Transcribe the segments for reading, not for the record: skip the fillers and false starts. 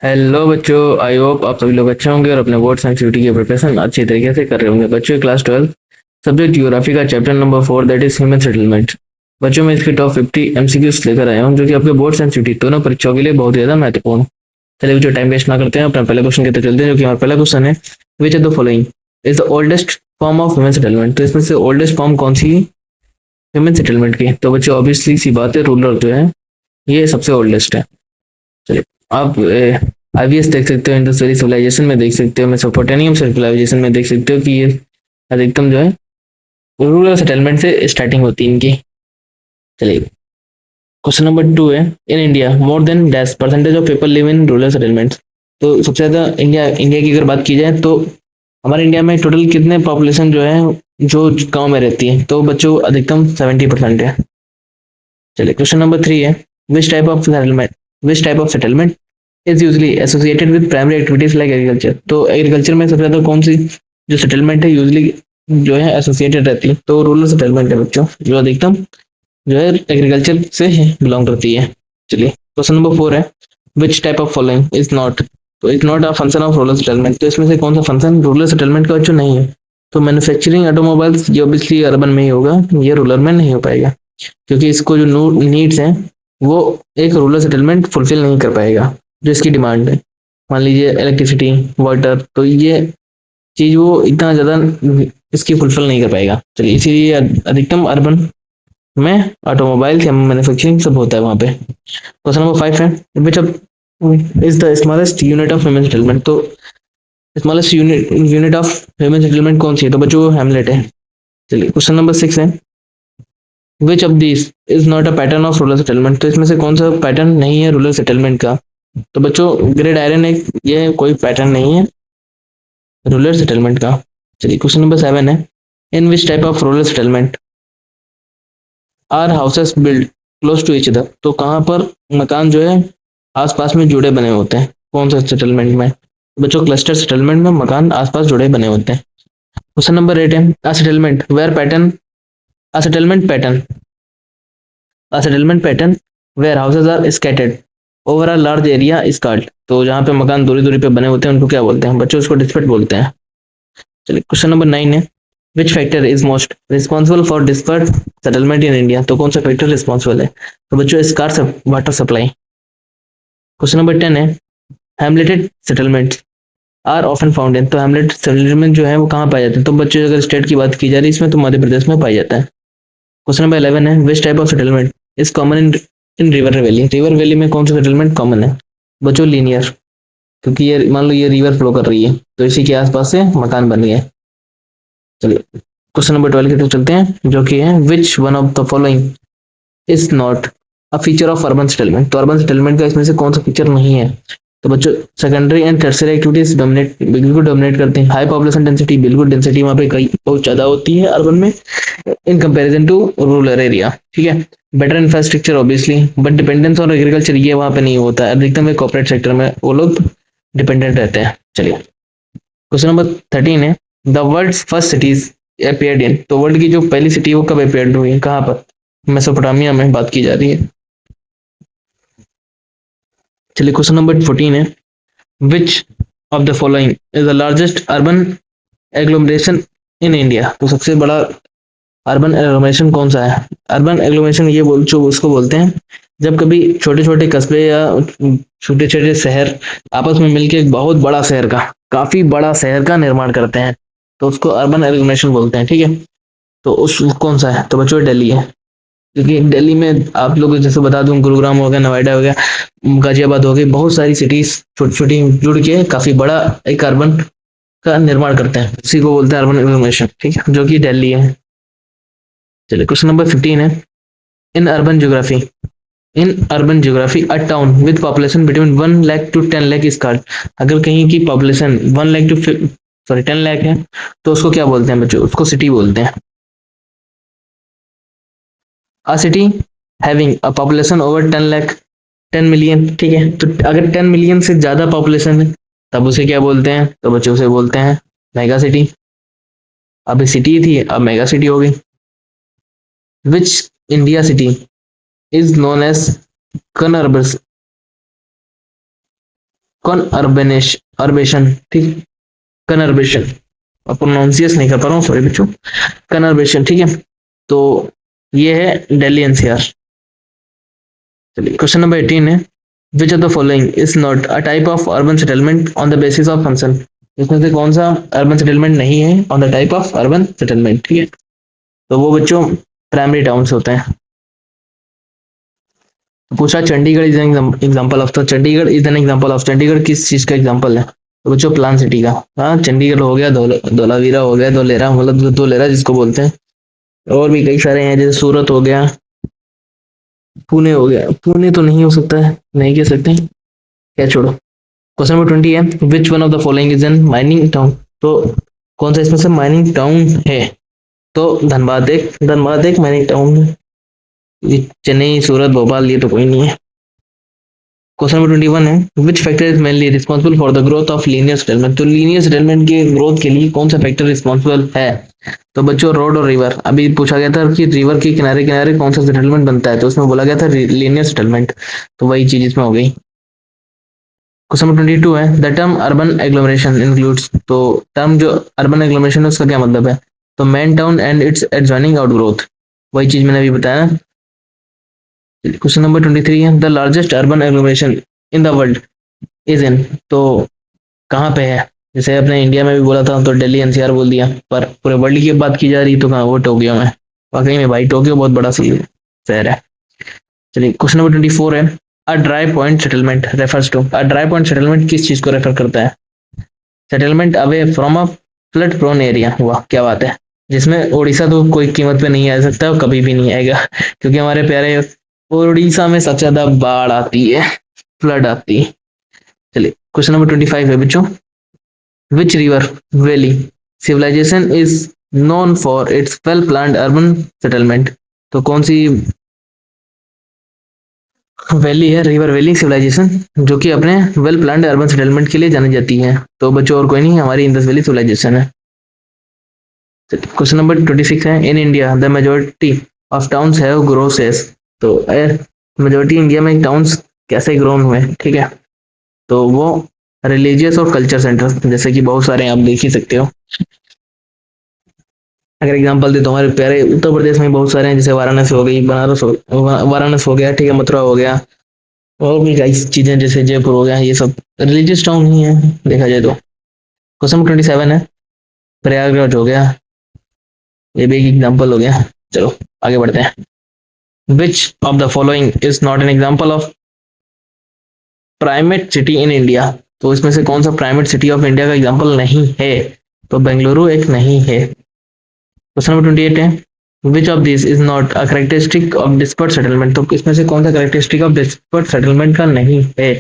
Hello बच्चों। I hope आप सभी लोग अच्छे होंगे और अपने बोर्ड एक्टिविटी की प्रिपरेशन अच्छी तरीके से कर रहे होंगे। बच्चों, क्लास 12 सब्जेक्ट ज्योग्राफी का chapter number 4 that is human settlement. बच्चों, मैं इसकी टॉप 50 एमसीक्यूज लेकर आया हूँ जो कि आपके बोर्ड एक्टिविटी दोनों परीक्षाओं के लिए बहुत ही ज्यादा महत्वपूर्ण है। चलिए बच्चों, टाइम वेस्ट ना करते हैं, अपना पहले क्वेश्चन की तरफ चलते हैं, जो कि हमारा पहला क्वेश्चन है। Which of the following is the oldest form of human settlement? तो इसमें से ओल्डेस्ट फॉर्म कौन सी ह्यूमन सेटलमेंट की? तो बच्चों, ऑब्वियसली सी बात है, रूरल जो है ये सबसे ओल्डेस्ट है। चलिए, आप आईवीएस देख सकते हो, इंडस वैली सिविलाइजेशन में देख सकते हो, मेसोपोटामियम सिविलाइजेशन में देख सकते हो कि ये अधिकतम जो है रूरल सेटलमेंट से स्टार्टिंग होती है इनकी। चलिए, क्वेश्चन नंबर 2 है। In India more than dash percentage of people live in rural settlements? तो सबसे ज्यादा इंडिया इंडिया की अगर बात की जाए तो हमारे इंडिया में टोटल कितने पॉपुलेशन जो है जो गांव में रहती है? तो बच्चों, अधिकतम 70% है। चलिए, क्वेश्चन नंबर 3 है। Which type of settlement which type of settlement is usually associated with primary activities like agriculture? तो एग्रीकल्चर में सबसे ज्यादा कौन सी जो सेटलमेंट है यूजली जो है एसोसिएटेड रहती है? तो रूरल सेटलमेंट है बच्चों, जो अधिकतम जो है एग्रीकल्चर से बिलोंग करती है। चलिए, क्वेश्चन नंबर 4 है। Which type of following is not? तो is not a function of rural settlement? तो इसमें से कौन सा फंक्शन रूरल सेटलमेंट का बच्चों नहीं है? तो मैन्युफैक्चरिंग ऑटोमोबाइल्स ये ऑब्वियसली अर्बन में ही होगा, ये रूरल में नहीं हो पाएगा, क्योंकि इसको जो नीड्स हैं वो एक रूरल सेटलमेंट फुलफिल नहीं कर पाएगा, जो इसकी डिमांड है। मान लीजिए इलेक्ट्रिसिटी, वाटर, तो ये चीज वो इतना ज्यादा इसकी फुलफिल नहीं कर पाएगा। चलिए, इसीलिए अधिकतम अर्बन में ऑटोमोबाइल्स या मैन्युफैक्चरिंग सब होता है वहाँ पे। क्वेश्चन नंबर 5 है। Which of is the smallest unit of human settlement? तो smallest unit of human settlement कौन सी है? तो बच्चों, वो हेमलेट है। चलिए, क्वेश्चन नंबर 6 है। Which of this is not a pattern of rural settlement? तो इसमें से कौन सा पैटर्न नहीं है रूरल सेटलमेंट का? तो बच्चों, ग्रेड आयरन एक ये कोई पैटर्न नहीं है रूरल सेटलमेंट का। चलिए, क्वेश्चन नंबर 7 है। In which type of rural settlement are houses build close to each other? तो कहाँ पर मकान जो है आसपास में जुड़े बने होते हैं? कौन सा सेटलमेंट में? बच्चों, क्लस्टर सेटलमेंट में मकान आसपास जुड़े बने होते हैं। क्वेश्चन नंबर 8 है। A settlement where pattern a settlement pattern A settlement pattern where houses are scattered over a large area is called? तो जहाँ पे मकान दूरी दूरी पे बने होते हैं उनको क्या बोलते हैं? बच्चों, उसको डिस्पर्ट बोलते हैं। चलिए, क्वेश्चन नंबर 9 है। Which factor is most responsible for dispersed settlement in India? तो कौन सा फैक्टर रिस्पॉन्सिबल है? तो बच्चों, scarce water supply. Question number 10 है। Hamleted settlement are often found in? तो हेमलेट सेटलमेंट जो है वो कहाँ पाए जाते हैं? तो बच्चों, अगर स्टेट की बात की जा रही है इसमें, तो मध्य प्रदेश में पाया जाता है। क्वेश्चन नंबर 11 है। Which type of settlement is common in river valley? River valley में कौन सा सेटलमेंट कॉमन है? बच्चों, लीनियर, क्योंकि ये मान लो ये रिवर फ्लो कर रही है तो इसी के आसपास से मकान बन गए। चलिए, क्वेश्चन नंबर 12 की तरफ चलते हैं, जो कि है which one of the following is not a feature of urban settlement? तो अर्बन सेटलमेंट का इसमें से कौन सा फीचर नहीं है? तो बच्चों, secondary and tertiary activities dominate बिल्कुल डोमिनेट करते हैं। हाई पॉपुलेशन डेंसिटी, बिल्कुल डेंसिटी वहाँ पे कई बहुत ज्यादा होती है अर्बन में in comparison to rural area. ठीक है। Better infrastructure obviously, but dependence on agriculture ये वहाँ पे नहीं होता है, अधिकतम कॉर्पोरेट सेक्टर में वो लोग डिपेंडेंट रहते हैं। चलिए, क्वेश्चन नंबर 13 है। The world's first cities appeared in? तो वर्ल्ड की जो पहली सिटी वो कब अपीयर्ड हुई है, कहाँ पर? मेसोपोटामिया में बात की जा रही है। चलिए, क्वेश्चन नंबर 14 है। Which of the following is the largest urban agglomeration in India? तो सबसे बड़ा अर्बन एग्लोमरेशन कौन सा है? अर्बन एग्लोमरेशन ये बोल जो उसको बोलते हैं जब कभी छोटे छोटे कस्बे या छोटे छोटे शहर आपस में मिलकर एक बहुत बड़ा शहर का काफी बड़ा शहर का निर्माण करते हैं, तो उसको अर्बन एग्लोमरेशन बोलते हैं। ठीक है। तो उस कौन सा है? तो बच्चों, दिल्ली है, क्योंकि दिल्ली में आप लोग जैसे बता दूं, गुरुग्राम हो गया, नोएडा हो गया, गाजियाबाद हो गई, बहुत सारी सिटीज छोटी छोटी जुड़ के काफी बड़ा एक अर्बन का निर्माण करते हैं, उसी को बोलते हैं अर्बन एग्लोमरेशन। ठीक है, जो कि दिल्ली है। चलिए, क्वेश्चन नंबर 15 है। In urban geography a town with population between 1 lakh to 10 lakh is called? अगर कहीं की पॉपुलेशन 1 लाख टू 10 लाख है तो उसको क्या बोलते हैं बच्चों? उसको सिटी बोलते हैं। अ city having a population over 10 lakh, 10 million. ठीक है, तो अगर 10 मिलियन से ज्यादा पॉपुलेशन है तब उसे क्या बोलते हैं? तो बच्चों, उसे बोलते हैं मेगा सिटी। अभी सिटी थी, अब मेगा सिटी हो गई। Which India city is known as conurbation, ठीक, कनर्बेशन, और प्रोनाउंसिएस नहीं कर पा रहा हूँ, सॉरी बच्चों, कनर्बेशन, ठीक है। तो ये है दिल्ली एनसीआर। चलिए क्वेश्चन नंबर 18 है, which of the following is not a type of urban settlement on the basis of function. इसमें से कौन सा अर्बन सेटलमेंट नहीं है on the type of urban settlement, ठीक है। तो वो बच्चों प्राइमरी टाउन्स होते हैं। पूछा Chandigarh is an example of, तो Chandigarh is an example of, Chandigarh किस चीज का एग्जांपल है? तो बच्चों प्लान सिटी का। हाँ, चंडीगढ़ हो गया, धौलावीरा हो गया, धोलेरा, मतलब धोलेरा जिसको बोलते हैं, और भी कई सारे हैं, जैसे सूरत हो गया, पुणे हो गया, पुणे तो नहीं हो सकता है, नहीं कह सकते, क्या छोड़ो। क्वेश्चन नंबर 20 है, which one of the following is an mining town. तो कौन सा इसमें से माइनिंग टाउन है? तो धनबाद एक माइनिंग टाउन है। ये चेन्नई, सूरत, भोपाल, ये तो कोई नहीं है। क्वेश्चन नंबर 21 है, which factor is mainly responsible for the growth of linear settlement. तो लीनियर सेटलमेंट के ग्रोथ के लिए कौन सा फैक्टर रिस्पॉन्सिबल है? तो बच्चों रोड और रिवर। अभी पूछा गया था कि रिवर के किनारे किनारे कौन सा सेटलमेंट बनता है, तो उसमें बोला गया था लीनियर सेटलमेंट, तो वही चीज इसमें हो गई। क्वेश्चन नंबर 22 है, the term urban agglomeration includes. तो टर्म जो अर्बन एग्लोमरेशन है उसका क्या मतलब है? तो main town and it's adjoining outgrowth, वही चीज मैंने अभी बताया ना। क्वेश्चन नंबर 23 है, the largest urban agglomeration in the world is in. तो कहाँ पे है? जैसे अपने इंडिया में भी बोला था तो दिल्ली एनसीआर बोल दिया, पर पूरे वर्ल्ड की बात की जा रही तो कहाँ? वो टोक्यो में। वाकई में भाई टोक्यो बहुत बड़ा शहर है। चलिए क्वेश्चन नंबर 24 है, a dry point settlement refers to. A dry point settlement किस चीज को रेफर करता है? Settlement away from a flood prone area. हुआ, क्या बात है, जिसमें उड़ीसा तो कोई कीमत पे नहीं आ सकता और कभी भी नहीं आएगा, क्योंकि हमारे प्यारे उड़ीसा में सबसे ज्यादा बाढ़ आती है, फ्लड आती है। चलिए क्वेश्चन नंबर 25 है बच्चों, which river valley civilisation is known for its well planned urban settlement. तो कौन सी वैली है, रिवर वैली सिविलाइजेशन, जो कि अपने वेल प्लान्ड अर्बन सेटलमेंट के लिए जानी जाती है? तो बच्चों और कोई नहीं, हमारी इंडस वैली सिविलाइजेशन है। क्वेश्चन नंबर 26 है, in India the majority of towns have grows. तो मेजोरिटी इंडिया में टाउन्स कैसे ग्रोन हुए, ठीक है? तो वो रिलीजियस और कल्चर सेंटर, जैसे कि बहुत सारे आप देख ही सकते हो। अगर एग्जांपल दे तो हमारे प्यारे उत्तर प्रदेश में बहुत सारे हैं, जैसे वाराणसी हो गई, वाराणसी हो गया, ठीक है, मथुरा हो गया, और भी कई चीजें जैसे जयपुर हो गया, ये सब रिलीजियस टाउन ही है देखा जाए तो। क्वेश्चन 27 है, प्रयागराज हो गया, ये भी एक एग्जाम्पल हो गया। चलो आगे बढ़ते हैं, विच of the following is not an example of primate city in India. तो इसमें से कौन सा प्राइमेट सिटी ऑफ इंडिया का एग्जाम्पल नहीं है? तो बेंगलुरु एक नहीं है। क्वेश्चन नंबर 28 है, which of this is not a characteristic of dispersed settlement. तो इसमें से कौन सा कैरेक्टरिस्टिक ऑफ डिस्पर्ट सेटलमेंट का नहीं है?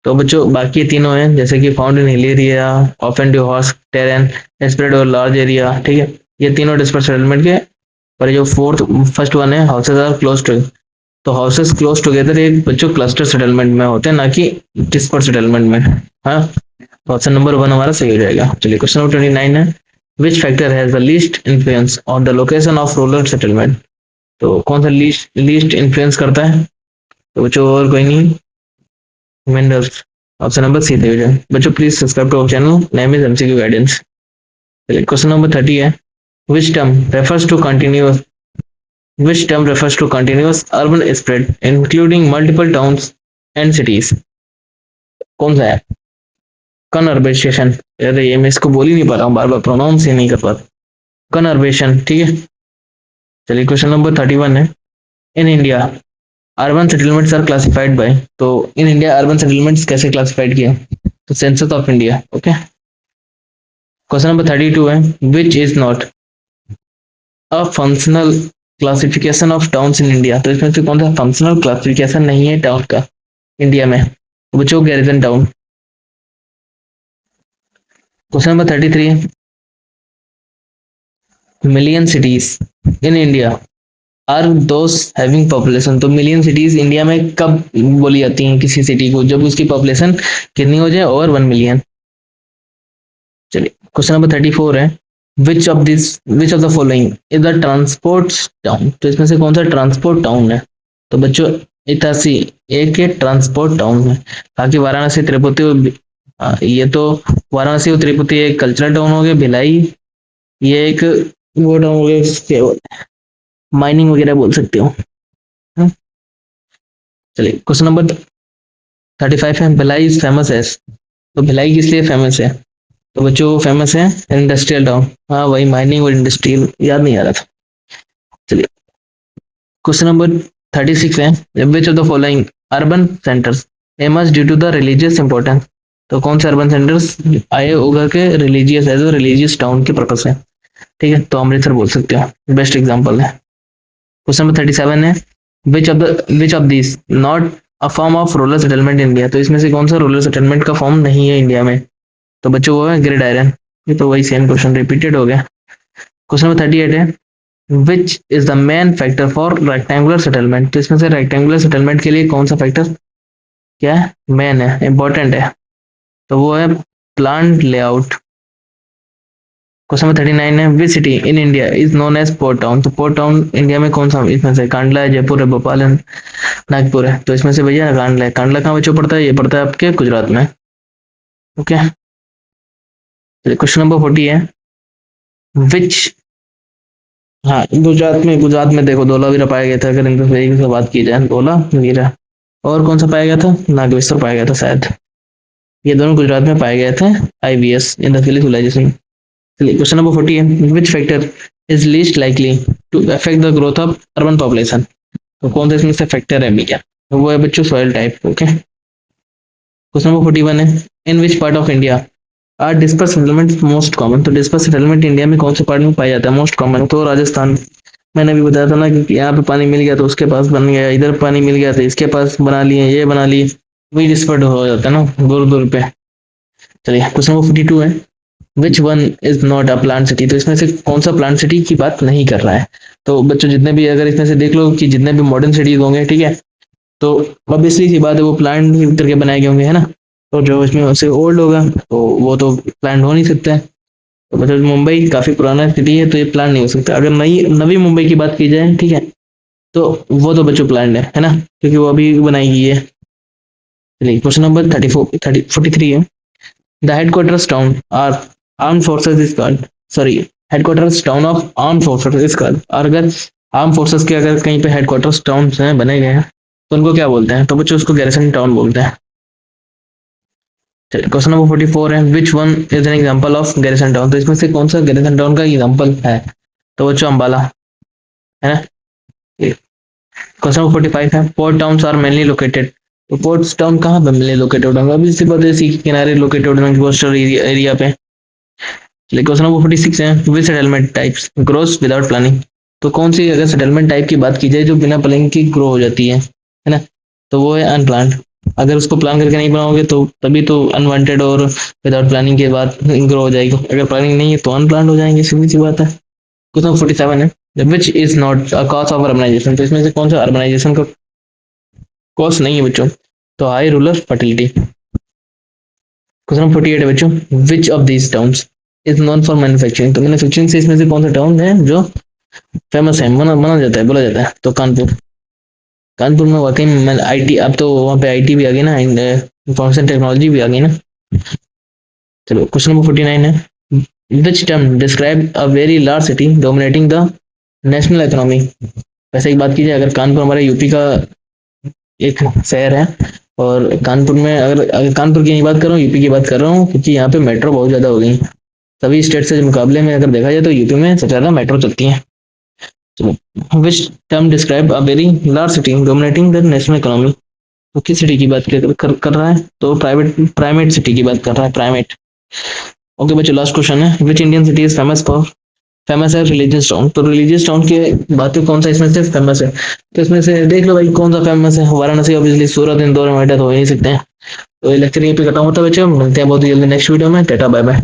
तो बच्चों बाकी तीनों हैं, जैसे कि found in hill area, often due horse terrain, spread over large area, ठीक है, ये तीनों डिस्पर्ट सेटलमेंट के। पर जो फर्स्ट वन है, हाउसेज आर क्लोज टू, तो हाउसेज क्लोज टुगेदर एक बच्चों क्लस्टर सेटलमेंट में होते हैं, ना कि डिस्पर्ट सेटलमेंट में। हाँ, तो ऑप्शन नंबर 1 हमारा सही हो जाएगा। चलिए क्वेश्चन नंबर 29 है, which factor has the least influence on the location of rural settlement. तो कौन सा लीस्ट इन्फ्लुएंस करता है? तो बच्चों और कोई नहीं, मिनरल्स। ऑप्शन नंबर सी सही हो जाए। बच्चों please subscribe to our channel, name is MCQ guidance. चलिए क्वेश्चन नंबर 30 है, which term refers to continuous, which term refers to continuous urban spread including multiple towns and cities। कौन सा है? कनर्बेशन। अरे ये मैं इसको बोल ही नहीं पा रहा हूँ, बार बार प्रोनाउंस ही नहीं कर पाता, कनर्बेशन, ठीक है। चलिए क्वेश्चन नंबर 31 है, in India urban settlements are classified by. तो इन इंडिया अर्बन सेटलमेंट्स कैसे क्लासिफाइड किया? तो census of India, okay. Question number 32 है, which is not a functional classification of towns in India. तो इसमें से कौन सा फंक्शनल क्लासिफिकेशन नहीं है टाउन का इंडिया में? बच्चों गैरिजन टाउन। क्वेश्चन नंबर 33 है, million cities in India are those having population. तो मिलियन सिटीज इंडिया में कब बोली जाती हैं किसी सिटी को? जब उसकी पॉपुलेशन कितनी हो जाए? Over 1 million. चलिए क्वेश्चन नंबर 34 है, which of the following is the transport town. तो इसमें से कौन सा ट्रांसपोर्ट टाउन है? तो बच्चों 81 एक ट्रांसपोर्ट टाउन है। बाकी वाराणसी तिरुपति ये तो वाराणसी और तिरुपति एक कल्चरल टाउन हो गया। भिलाई ये एक वो टाउन हो गया, माइनिंग वगैरह बोल सकते हो। हम्म, चलिए क्वेश्चन नंबर 35 है, भिलाई इज फेमस एज। तो भिलाई किस लिए फेमस है? तो बच्चों फेमस है इंडस्ट्रियल टाउन। हाँ वही माइनिंग और इंडस्ट्रियल, याद नहीं आ रहा था। चलिए क्वेश्चन नंबर 36 है, which of the following urban centres famous due to the religious importance. तो कौन से अर्बन सेंटर्स आए उगर के रिलीजियस एज रिलीजियस टाउन के पर्पज से? ठीक है, तो अमृतसर बोल सकते हो, बेस्ट एग्जांपल है। क्वेश्चन नंबर 37 है, which of this not a form of rural settlement in India. तो इसमें से कौन सा रूरल सेटलमेंट का फॉर्म नहीं है इंडिया में? तो बच्चों वो है ग्रिड आयरन। ये तो वही सेम क्वेश्चन रिपीटेड हो गया। क्वेश्चन नंबर 38 है, which is the main factor for rectangular settlement. तो इसमें से रेक्टेंगुलर सेटलमेंट के लिए कौन सा फैक्टर क्या है, मेन है, इंपॉर्टेंट है? तो वो है प्लान लेआउट। क्वेश्चन नंबर 39 है, which city in India is known as port town. तो पोर्ट टाउन इंडिया में कौन सा इसमें से? कांडला है, जयपुर है, भोपाल है, नागपुर है। तो इसमें से भैया कांडला है। कांडला कहाँ बच्चों पड़ता है? ये पड़ता है आपके गुजरात में। ओके, क्वेश्चन नंबर 40 है, विच, हाँ गुजरात में देखो धोलावीरा पाया गया था। अगर इनके से बात की जाए, धोलावीरा और कौन सा पाया गया था? नागेश्वर पाया गया था शायद। ये दोनों गुजरात में पाए गए थे, IVS इन द सिविलाइजेशन। चलिए क्वेश्चन नंबर 40 है, which factor is least likely to affect the growth of urban population. तो कौन सा इसमें से फैक्टर है भैया? तो वो है बच्चों soil type. Okay, question number 41 है, in which part of India are dispersed settlement most common. तो डिस्पर्स सेटलमेंट इंडिया में कौन से पार्ट में पाया जाता है मोस्ट कॉमन? तो राजस्थान। मैंने भी बताया था ना कि यहाँ पे पानी मिल गया तो उसके पास बन गया, इधर पानी मिल गया तो इसके पास बना लिए, ये बना लिए, वही डिस्पर्ड हो जाता है ना दूर दूर पे। चलिए क्वेश्चन नंबर 42 है, which one is not a plant city. तो इसमें से कौन सा प्लांट सिटी की बात नहीं कर रहा है? तो बच्चों जितने भी, अगर इसमें से देख लो कि जितने भी मॉडर्न सिटीज होंगे, ठीक है, तो ऑब्वियसली सी बात है वो प्लांट करके बनाए गए होंगे, है ना। तो जो इसमें से ओल्ड होगा तो वो तो प्लांट हो नहीं सकता है। तो मतलब मुंबई काफी पुराना सिटी है तो ये प्लान नहीं हो सकता। अगर नई नवी मुंबई की बात की जाए, ठीक है, तो वो तो बच्चों प्लान है ना, क्योंकि वो अभी बनाई गई है। चलिए क्वेश्चन नंबर 43 है, the headquarters town are arm forces is called, sorry, headquarters town of arm forces is called. और अगर आर्म फोर्सेस के अगर कहीं पे हेडक्वार्टर्स टाउन हैं बने गए हैं तो उनको क्या बोलते हैं? तो बच्चों उसको गैरिसन टाउन बोलते हैं। चलिए क्वेश्चन नंबर 44 है, which one is an example of garrison town. तो इसमें से कौन सा गैरिसन टाउन का एग्जांपल है? तो बच्चों अंबाला, है ना। क्वेश्चन नंबर 45 है, port towns are mainly located. तो पोर्ट टाउन कहाँ पे मेनली लोकेटेड होंगे? अभी इसी बात है, सी के किनारे लोकेटेड होंगे कोस्टल एरिया पे। चलिए क्वेश्चन नंबर 46 है, which settlement types grows without planning. तो कौन सी अगर सेटलमेंट टाइप की बात की जाए जो बिना प्लानिंग की ग्रो हो जाती है ना, तो वो है अनप्लान्ड। अगर उसको प्लान करके नहीं बनाओगे तो तभी तो अनवांटेड और विदाउट प्लानिंग के बाद ग्रो हो जाएगी। अगर प्लानिंग नहीं है तो अनप्लान्ड हो जाएंगे, सीधी सी बात है। क्वेश्चन 47 है, which is not a cause of urbanisation. तो इसमें से कौन सा अर्बनाइजेशन का कॉज नहीं है बच्चों? तो हाई रूरल फर्टिलिटी। क्वेश्चन 48 है बच्चों, which of these towns is non for manufacturing. तो मैन्युफैक्चरिंग से इसमें से कौन सा टाउन है जो फेमस है, माना जाता है, बोला जाता है? तो कानपुर। कानपुर में वाकई में IT, अब तो वहाँ पे IT भी आ गई ना, इंफॉर्मेशन टेक्नोलॉजी भी आ गई ना। चलो क्वेश्चन नंबर 49 है, which term describe a very large city dominating the national economy. वैसे एक बात की जाए, अगर कानपुर हमारे यूपी का एक शहर है, और कानपुर में अगर कानपुर की नहीं बात कर रहा हूँ, यूपी की बात कर रहा हूँ, क्योंकि यहाँ पे मेट्रो बहुत ज्यादा हो गई। सभी स्टेट से मुकाबले में अगर देखा जाए तो यूपी में सबसे ज्यादा मेट्रो चलती है। चलो which term describe a very large city dominating the national economy. तो किस सिटी की बात कर रहा है? तो प्राइमेट सिटी की बात कर रहा है, प्राइमेट। ओके बच्चों, लास्ट क्वेश्चन है, which Indian city is famous है रिलीजियस टाउन। तो रिलीजियस टाउन के बातें कौन सा इसमें से फेमस है? तो इसमें से देख लो भाई कौन सा फेमस है। वाराणसी ऑब्वियसली, सूरत, इंदौर, नोएडा तो हो ही नहीं सकते हैं। तो ये लेक्चर यहीं पे खत्म होता है बच्चों, मिलते हैं बहुत ही जल्दी नेक्स्ट वीडियो में। Tata bye bye.